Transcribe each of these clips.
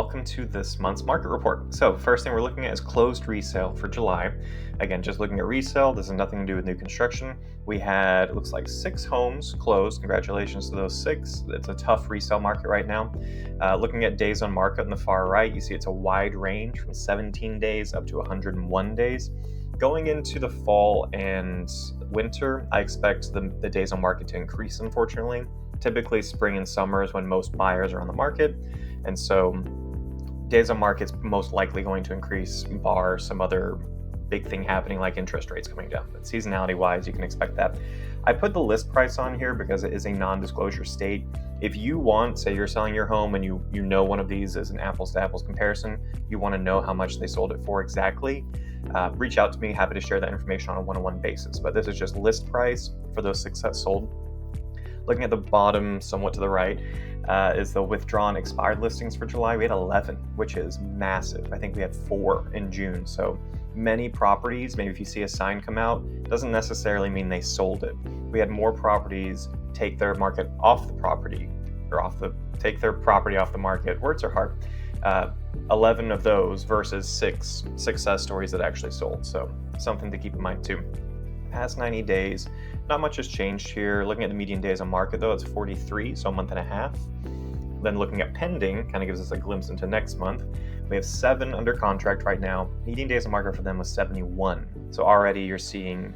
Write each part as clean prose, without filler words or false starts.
welcome to this month's market report. So first thing we're looking at is closed resale for July. Again, just looking at resale, this has nothing to do with new construction. We had, it looks like 6 homes closed. Congratulations to those 6. It's a tough resale market right now. Looking at days on market on the far right, you see it's a wide range from 17 days up to 101 days. Going into the fall and winter, I expect the days on market to increase, unfortunately. Typically, spring and summer is when most buyers are on the market, and so days on market's most likely going to increase, bar some other big thing happening like interest rates coming down. But seasonality-wise, you can expect that. I put the list price on here because it is a non-disclosure state. If you want, say you're selling your home and you know one of these is an apples-to-apples comparison, you want to know how much they sold it for exactly, reach out to me. Happy to share that information on a one-on-one basis. But this is just list price for those 6 that sold. Looking at the bottom, somewhat to the right, is the withdrawn expired listings for July. We had 11, which is massive. I think we had 4 in June. So many properties, maybe if you see a sign come out, doesn't necessarily mean they sold it. We had more properties take their market off the property, or take their property off the market. Words are hard. 11 of those versus 6 success stories that actually sold. So something to keep in mind too. Past 90 days, not much has changed here. Looking at the median days on market though, it's 43, so a month and a half. Then looking at pending, kind of gives us a glimpse into next month. We have 7 under contract right now. Median days on market for them was 71. So already you're seeing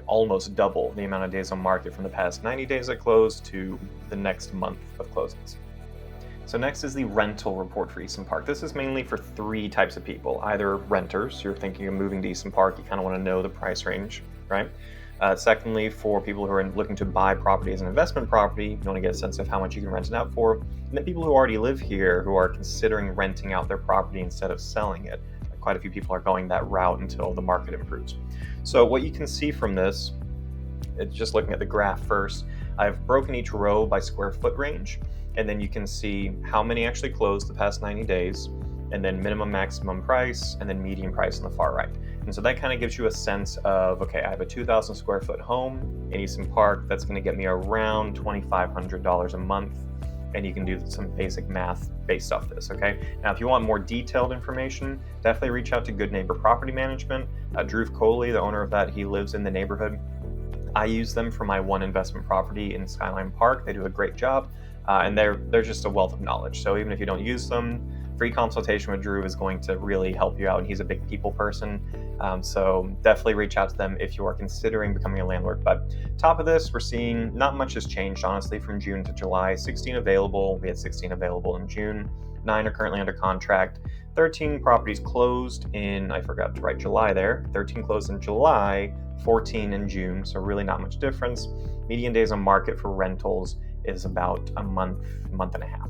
almost double the amount of days on market from the past 90 days that closed to the next month of closings. So next is the rental report for Easton Park. This is mainly for 3 types of people. Either renters, you're thinking of moving to Easton Park, you kind of want to know the price range, right? Secondly, for people who are looking to buy property as an investment property, you want to get a sense of how much you can rent it out for. And then people who already live here who are considering renting out their property instead of selling it. Quite a few people are going that route until the market improves. So what you can see from this, it's just looking at the graph first, I've broken each row by square foot range, and then you can see how many actually closed the past 90 days, and then minimum, maximum price, and then median price on the far right. And so that kind of gives you a sense of, okay, I have a 2,000 square foot home in Easton Park that's going to get me around $2,500 a month. And you can do some basic math based off this, okay? Now, if you want more detailed information, definitely reach out to Good Neighbor Property Management. Drew Coley, the owner of that, he lives in the neighborhood. I use them for my one investment property in Skyline Park. They do a great job, and they're just a wealth of knowledge. So even if you don't use them, free consultation with Drew is going to really help you out, and he's a big people person. So definitely reach out to them if you are considering becoming a landlord. But top of this, we're seeing not much has changed, honestly, from June to July. 16 available. We had 16 available in June. 9 are currently under contract. 13 properties closed in, I forgot to write July there. 13 closed in July, 14 in June. So really not much difference. Median days on market for rentals is about a month and a half.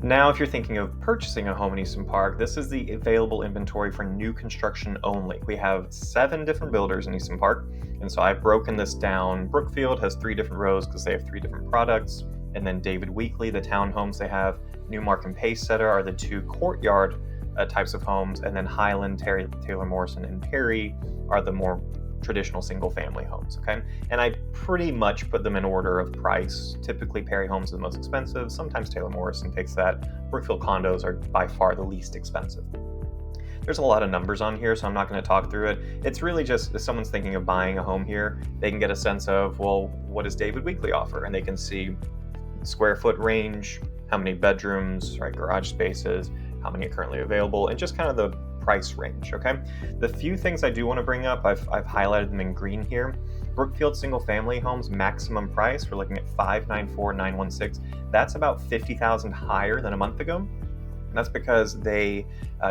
Now, if you're thinking of purchasing a home in Easton Park, this is the available inventory for new construction only. We have 7 different builders in Easton Park, and so I've broken this down. Brookfield has 3 different rows because they have 3 different products, and then David Weekley, the townhomes they have, Newmark and Pacesetter are the 2 courtyard types of homes, and then Highland, Taylor Morrison, and Perry are the more traditional single-family homes, okay? And I pretty much put them in order of price. Typically, Perry homes are the most expensive. Sometimes Taylor Morrison takes that. Brookfield condos are by far the least expensive. There's a lot of numbers on here, so I'm not going to talk through it. It's really just if someone's thinking of buying a home here, they can get a sense of, well, what does David Weekley offer? And they can see square foot range, how many bedrooms, right, garage spaces, how many are currently available, and just kind of the price range, okay? The few things I do want to bring up, I've highlighted them in green here. Brookfield single family homes maximum price, we're looking at $594,916. That's about $50,000 higher than a month ago. And that's because they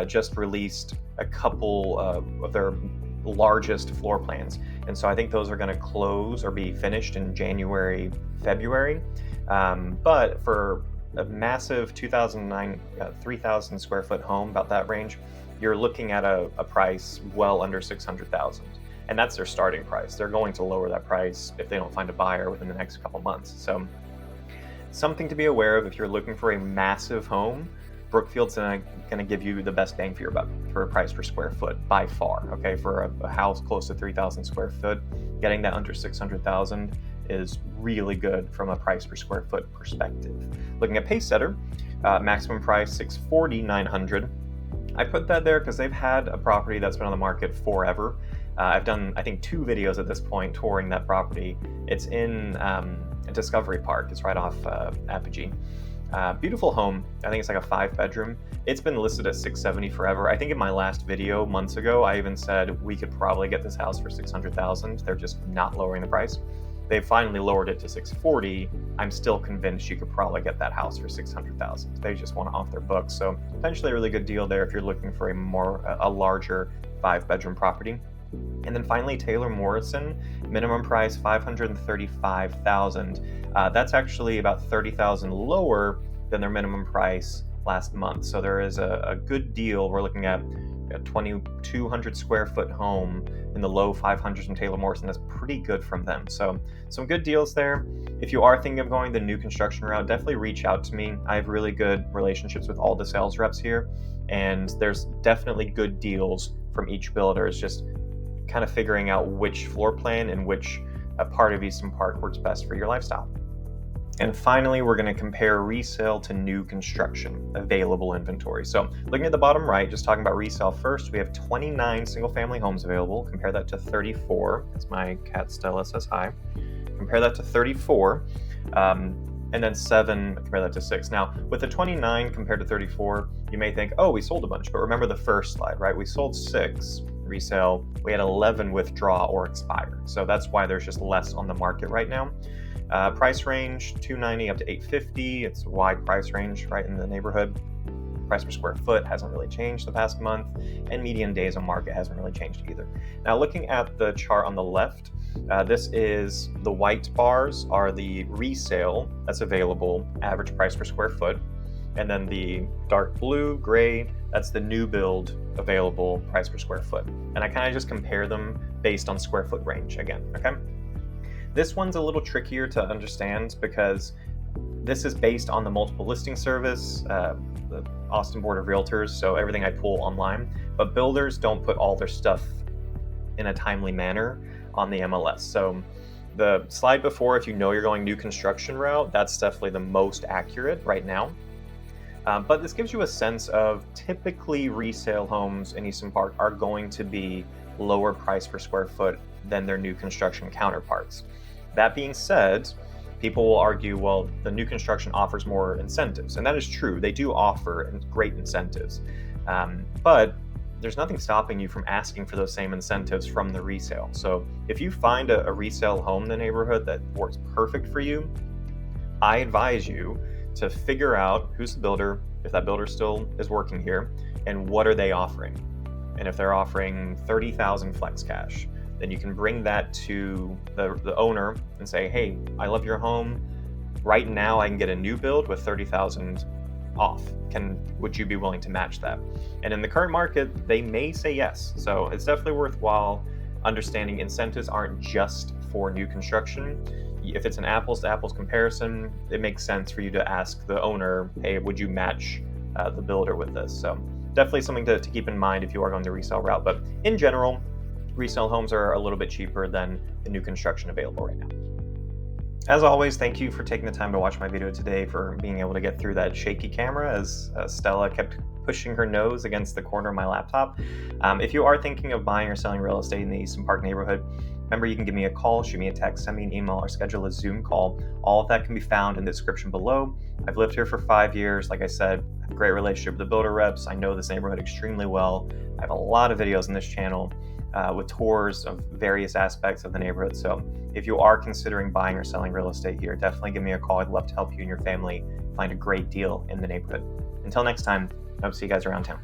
just released a couple of their largest floor plans. And so I think those are going to close or be finished in January, February. But for a massive 3,000 square foot home, about that range, you're looking at a price well under $600,000. And that's their starting price. They're going to lower that price if they don't find a buyer within the next couple months. So something to be aware of if you're looking for a massive home. Brookfield's going to give you the best bang for your buck for a price per square foot by far. Okay, for a house close to 3,000 square foot, getting that under 600,000 is really good from a price per square foot perspective. Looking at Pacesetter, Maximum price $640,900. I put that there because they've had a property that's been on the market forever. I've done, I think, 2 videos at this point touring that property. It's in Discovery Park. It's right off Apogee. Beautiful home. I think it's like a 5-bedroom. It's been listed at $670 forever. I think in my last video months ago, I even said we could probably get this house for $600,000. They're just not lowering the price. They finally lowered it to $640. I'm still convinced you could probably get that house for $600,000. They just want it off their books. So potentially a really good deal there if you're looking for a larger 5-bedroom property. And then finally, Taylor Morrison, minimum price $535,000. That's actually about $30,000 lower than their minimum price last month. So there is a good deal. We're looking at a 2,200 square foot home in the low 500s from Taylor Morrison. That's pretty good from them. So some good deals there. If you are thinking of going the new construction route, definitely reach out to me. I have really good relationships with all the sales reps here, and there's definitely good deals from each builder. It's just kind of figuring out which floor plan and which part of Easton Park works best for your lifestyle. And finally, we're going to compare resale to new construction available inventory. So looking at the bottom right, just talking about resale first, we have 29 single-family homes available. Compare that to 34. That's my cat Stella says hi. Compare that to 34. And then 7, compare that to 6. Now, with the 29 compared to 34, you may think, oh, we sold a bunch. But remember the first slide, right? We sold 6 resale. We had 11 withdraw or expire. So that's why there's just less on the market right now. Price range, $290 up to $850. It's a wide price range right in the neighborhood. Price per square foot hasn't really changed the past month, and median days on market hasn't really changed either. Now, looking at the chart on the left, this is the white bars are the resale that's available, average price per square foot. And then the dark blue, gray, that's the new build available price per square foot. And I kind of just compare them based on square foot range again, okay? This one's a little trickier to understand because this is based on the multiple listing service, the Austin Board of Realtors, so everything I pull online. But builders don't put all their stuff in a timely manner on the MLS. So the slide before, if you know you're going new construction route, that's definitely the most accurate right now. But this gives you a sense of typically resale homes in Easton Park are going to be lower price per square foot than their new construction counterparts. That being said, people will argue, well, the new construction offers more incentives. And that is true. They do offer great incentives. But there's nothing stopping you from asking for those same incentives from the resale. So if you find a resale home in the neighborhood that works perfect for you, I advise you to figure out who's the builder, if that builder still is working here, and what are they offering. And if they're offering $30,000 flex cash, then you can bring that to the owner and say, hey, I love your home. Right now I can get a new build with $30,000 off. Would you be willing to match that? And in the current market, they may say yes. So it's definitely worthwhile understanding incentives aren't just for new construction. If it's an apples to apples comparison, it makes sense for you to ask the owner, hey, would you match the builder with this? So definitely something to keep in mind if you are going the resale route. But in general, resale homes are a little bit cheaper than the new construction available right now. As always, thank you for taking the time to watch my video today, for being able to get through that shaky camera as Stella kept pushing her nose against the corner of my laptop. If you are thinking of buying or selling real estate in the Easton Park neighborhood, remember you can give me a call, shoot me a text, send me an email, or schedule a Zoom call. All of that can be found in the description below. I've lived here for 5 years. Like I said, I have a great relationship with the builder reps. I know this neighborhood extremely well. I have a lot of videos on this channel with tours of various aspects of the neighborhood. So if you are considering buying or selling real estate here, definitely give me a call. I'd love to help you and your family find a great deal in the neighborhood. Until next time, I hope to see you guys around town.